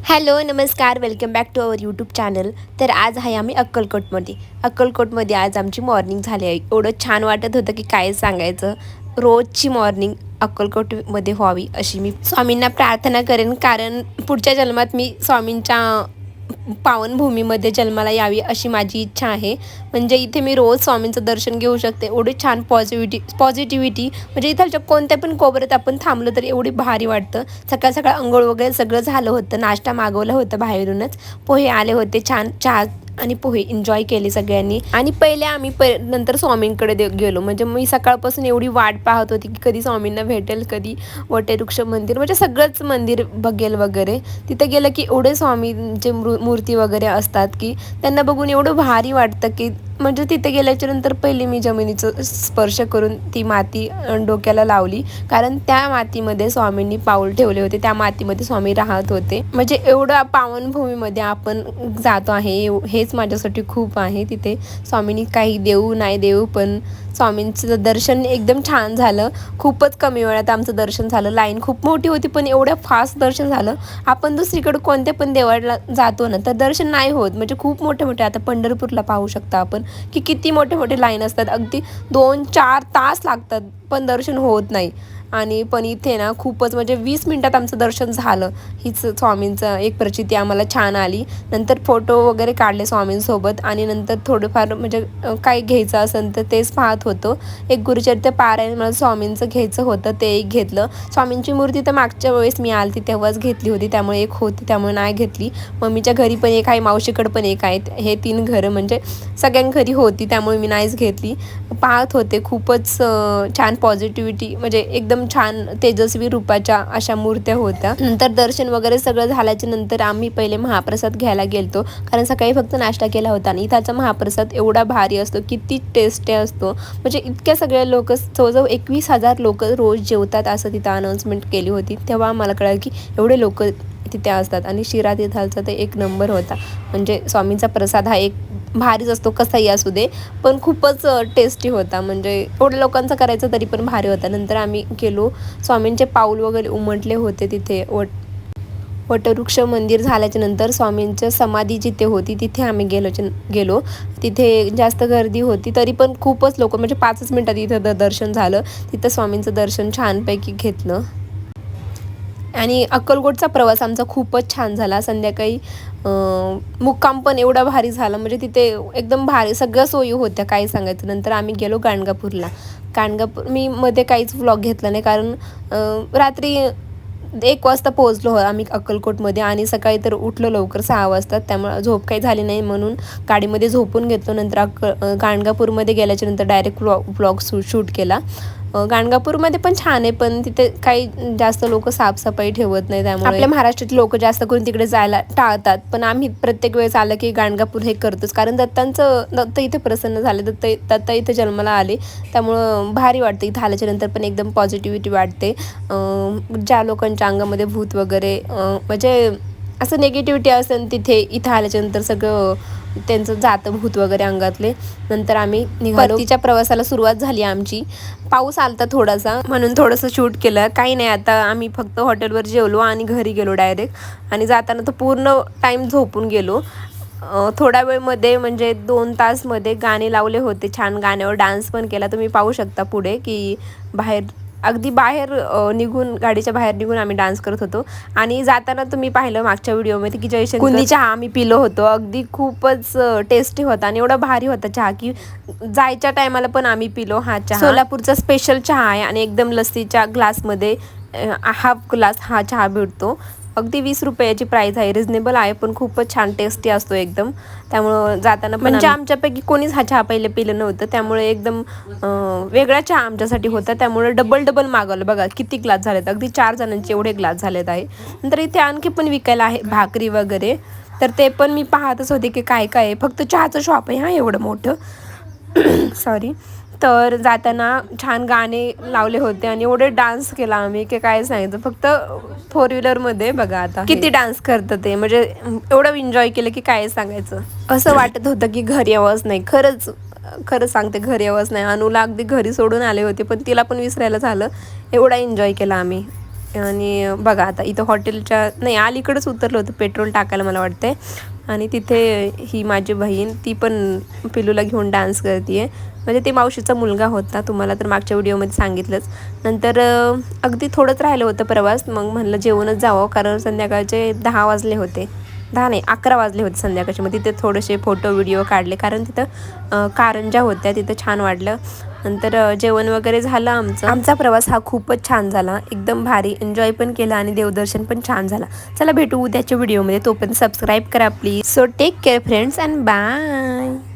Hello नमस्कार welcome back to our YouTube channel. तर आज आहे आम्ही अक्कलकोटमध्ये आज आमची मॉर्निंग झाली आहे. एवढं छान वाटत होतं की काय सांगायचं. रोजची मॉर्निंग अक्कलकोटमध्ये व्हावी अशी मी स्वामींना प्रार्थना करेन, कारण पुढच्या जन्मात मी स्वामींच्या पावनभूमीमध्ये जन्माला यावी अशी माझी इच्छा आहे. म्हणजे इथे मी रोज स्वामींचं दर्शन घेऊ शकते. एवढी छान पॉझिटिव्हिटी म्हणजे इथलच्या कोणत्या पण कोपऱ्यात आपण थांबलो तर एवढी भारी वाटतं. सकाळ सकाळ अंघोळ वगैरे सगळं झालं होतं. नाश्ता मागवला होता बाहेरूनच. पोहे आले होते, छान चहा आणि पोहे एन्जॉय केले सगळ्यांनी. आणि पहिले आम्ही नंतर स्वामींकडे गेलो. म्हणजे मी सकाळपासून एवढी वाट पाहत होती की कधी स्वामींना भेटेल, कधी वटवृक्ष मंदिर म्हणजे सगळंच मंदिर बघेल वगैरे. तिथे गेलं की एवढे स्वामींचे मूर्ती वगैरे असतात की त्यांना बघून एवढं भारी वाटतं की म्हणजे तिथे गेल्याच्या नंतर पहिले मी जमिनीचं स्पर्श करून ती माती डोक्याला लावली, कारण त्या मातीमध्ये स्वामींनी पाऊल ठेवले होते. त्या मातीमध्ये स्वामी राहत होते. म्हणजे एवढं पावनभूमीमध्ये आपण जातो आहे हेच माझ्यासाठी खूप आहे. तिथे स्वामींनी काही देऊ नाही देऊ पण स्वामींचं दर्शन एकदम छान झालं. खूपच कमी वेळात आमचं दर्शन झालं. लाईन खूप मोठी होती पण एवढ्या फास्ट दर्शन झालं. आपण दुसरीकडे कोणत्या पण देवाला जातो ना तर दर्शन नाही होत. म्हणजे खूप मोठे मोठे आता पंढरपूरला पाहू शकता आपण की किती मोठे मोठे लाईन असतात. अगदी 2-4 तास लागतात पण दर्शन होत नाही. आणि पण इथे ना खूपच म्हणजे 20 मिनिटात आमचं दर्शन झालं. हीच स्वामींचं एक प्रचिती आम्हाला छान आली. नंतर फोटो वगैरे काढले स्वामींसोबत आणि नंतर थोडंफार म्हणजे काय घ्यायचं असेल तर तेच पाहत होतो. एक गुरुचरित्र पारायण मला स्वामींचं घ्यायचं होतं, ते एक घेतलं. स्वामींची मूर्ती तर मागच्या वेळेस मी आलती तेव्हाच घेतली होती, त्यामुळे एक होती त्यामुळे नाही घेतली. मम्मीच्या घरी पण एक आहे, मावशीकडे पण एक आहेत. हे 3 घरं म्हणजे सगळ्यांघरी होती त्यामुळे मी नाहीच घेतली. पाहत होते खूपच छान पॉझिटिव्हिटी म्हणजे एकदम छान तेजस्वी रूपाच्या अशा मूर्त्या होत्या. नंतर दर्शन वगैरे सगळं झाल्याच्या नंतर आम्ही पहिले महाप्रसाद घ्यायला गेलतो, कारण सकाळी फक्त नाश्ता केला होता आणि इथाचा महाप्रसाद एवढा भारी असतो, किती टेस्टी असतो. म्हणजे इतक्या सगळ्या लोक जवळजवळ 21,000 लोक रोज जेवतात असं तिथं अनाऊन्समेंट केली होती. तेव्हा मला कळलं की एवढे लोक तिथे असतात. आणि शिरा तिथालचा तर एक नंबर होता. म्हणजे स्वामींचा प्रसाद हा एक भारीच असतो, कसाही असू दे पण खूपच टेस्टी होता. म्हणजे एवढ्या लोकांचा करायचं तरी पण भारी होता. नंतर आम्ही गेलो, स्वामींचे पाऊल वगैरे उमटले होते तिथे. वटवृक्ष मंदिर झाल्याच्या नंतर स्वामींच्या समाधी जिथे होती तिथे आम्ही गेलो. तिथे जास्त गर्दी होती तरी पण खूपच लोक म्हणजे 5 मिनिटात इथं दर्शन झालं. तिथं स्वामींचं दर्शन छानपैकी घेतलं. आणि अक्कलकोटचा प्रवास आमचा खूपच छान झाला. संध्याकाळी मुक्काम पण एवढा भारी झाला. म्हणजे तिथे एकदम भारी सगळ्या सोयी होत्या, काय सांगायचं. नंतर आम्ही गेलो गाणगापूर मी मध्ये काहीच व्लॉग घेतला नाही, कारण रात्री 1 वाजता पोहोचलो आम्ही अक्कलकोटमध्ये आणि सकाळी तर उठलो लवकर 6 वाजता, त्यामुळे झोप काही झाली नाही म्हणून गाडीमध्ये झोपून घेतलो. नंतर गाणगापूरमध्ये गेल्याच्या नंतर डायरेक्ट व्लॉग शूट केला. गाणगापूरमध्ये पण छान आहे पण तिथे काही जास्त लोक साफसफाई ठेवत नाही, त्यामुळे आपल्या महाराष्ट्रातील लोक जास्त करून तिकडे जायला टाळतात. पण आम्ही प्रत्येक वेळेस आलं की गाणगापूर हे करतोच, कारण दत्त इथे प्रसन्न झाले. दत्त इथे जन्माला आले त्यामुळं भारी वाटतं. इथं आल्याच्या नंतर पण एकदम पॉझिटिव्हिटी वाटते. ज्या लोकांच्या अंगामध्ये भूत वगैरे म्हणजे असं निगेटिव्हिटी असेल तिथे इथं आल्याच्यानंतर सगळं त्यांचं जातं भूत वगैरे अंगातले. नंतर आम्ही निघालो. तिच्या प्रवासाला सुरुवात झाली आमची. पाऊस आलता थोडासा म्हणून थोडंसं शूट केलं. काही नाही, आता आम्ही फक्त हॉटेलवर जेवलो आणि घरी गेलो डायरेक्ट. आणि जाताना तर पूर्ण टाईम झोपून गेलो. थोडा वेळमध्ये म्हणजे 2 तासमध्ये गाणे लावले होते छान. गाण्यावर डान्स पण केला. तुम्ही पाहू शकता पुढे की अगदी बाहेर निघून गाडीच्या बाहेर निघून आम्ही डान्स करत होतो. आणि जाताना तुम्ही पाहिलं मागच्या व्हिडिओमध्ये की जयशंकर चहा आम्ही पिलो होतो. अगदी खूपच टेस्टी होता आणि एवढा भारी होता चहा की जायच्या टायमाला पण आम्ही पिलो हा चहा. सोलापूरचा स्पेशल चहा आहे आणि एकदम लस्सीच्या ग्लासमध्ये हाफ ग्लास हा चहा भेटतो. अगदी 20 रुपयाची प्राईस आहे, रिजनेबल आहे पण खूपच छान टेस्टी असतो एकदम. त्यामुळं जाताना म्हणजे आमच्यापैकी कोणीच हा चहा पहिले पिलं नव्हतं, त्यामुळे एकदम वेगळा चहा आमच्यासाठी होता. त्यामुळे डबल मागवलं. बघा किती ग्लास झालेत, अगदी 4 जणांचे एवढे ग्लास झालेत आहे. नंतर इथे आणखी पण विकायला आहे भाकरी वगैरे, तर ते पण मी पाहतच होते की काय काय आहे. फक्त चहाचं शॉप आहे हा एवढं मोठं सॉरी. तर जाताना छान गाणे लावले होते आणि एवढे डान्स केला आम्ही की काय सांगितलं. फक्त 4 व्हीलरमध्ये बघा आता किती डान्स करतं ते, म्हणजे एवढं एन्जॉय केलं की काय सांगायचं. असं वाटत होतं की घरी यावंच नाही. खरंच सांगते घरी यावंच नाही. अनुला अगदी घरी सोडून आले होते पण तिला पण विसरायला झालं. एवढा एन्जॉय केला आम्ही. आणि बघा आता इथं हॉटेलच्या नाही अलीकडंच उतरलं होतं पेट्रोल टाकायला मला वाटतंय. आणि तिथे ही माझी बहीण ती पण पिलूला घेऊन डान्स करते आहे. म्हणजे ते मावशीचा मुलगा होता, तुम्हाला तर मागच्या व्हिडिओमध्ये सांगितलंच. नंतर अगदी थोडंच राहिलं होतं प्रवास, मग म्हणलं जेवणच जावं कारण संध्याकाळचे 10 वाजले होते. 10 नाही 11 वाजले होते संध्याकाळचे. मग तिथे थोडेसे फोटो व्हिडिओ काढले कारण तिथं कारंजा होत्या, तिथं छान वाटलं. नंतर जेवण वगैरे झालं आमचा प्रवास हा खूपच छान झाला, एकदम भारी एन्जॉय पण केला आणि देवदर्शन पण छान झाला. चला भेटू उद्याच्या व्हिडिओमध्ये, तोपर्यंत सबस्क्राईब करा please. So take care friends and bye.